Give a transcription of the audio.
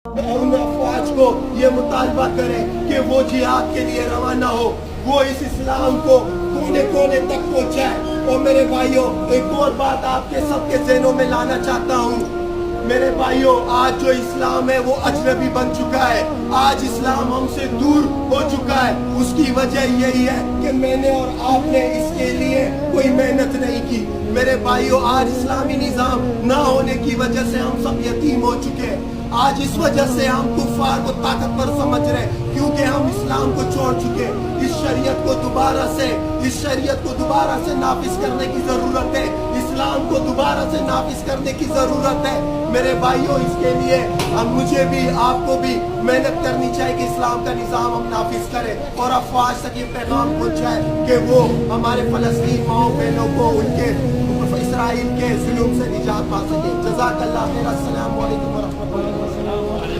उन अफवाज को ये मुतालबा करें कि वो जिहाद के लिए रवाना हो, वो इस इस्लाम को कोने कोने तक पहुंचाए। और मेरे भाइयों, एक और बात आपके सबके ज़हनों में लाना चाहता हूँ। मेरे भाइयों, आज जो इस्लाम है वो अजनबी बन चुका है। आज इस्लाम हमसे दूर हो चुका है। उसकी वजह यही है कि मैंने और आपने इसके लिए कोई मेहनत नहीं की। मेरे भाइयों, आज इस्लामी निज़ाम ना होने की वजह से हम सब यतीम हो चुके हैं। आज इस वजह से हम कुफ्फार को ताकतवर समझ रहे हैं, क्योंकि हम इस्लाम को छोड़ चुके हैं। इस शरीयत को दोबारा से नाफिज करने की जरूरत है। इस्लाम को दोबारा से नाफिज करने की जरूरत है। मेरे भाइयों, इसके लिए मुझे भी आपको भी मेहनत करनी चाहिए कि इस्लाम का निज़ाम हम नाफिज करें और अफवाज तक ये पैगाम पहुंचाए कि वो हमारे फलस्तीन माओ बहनों को उनके इसराइल के जुल्म से निजात पा सके। जज़ाकल्लाह खैर। अस्सलामु अलैकुम।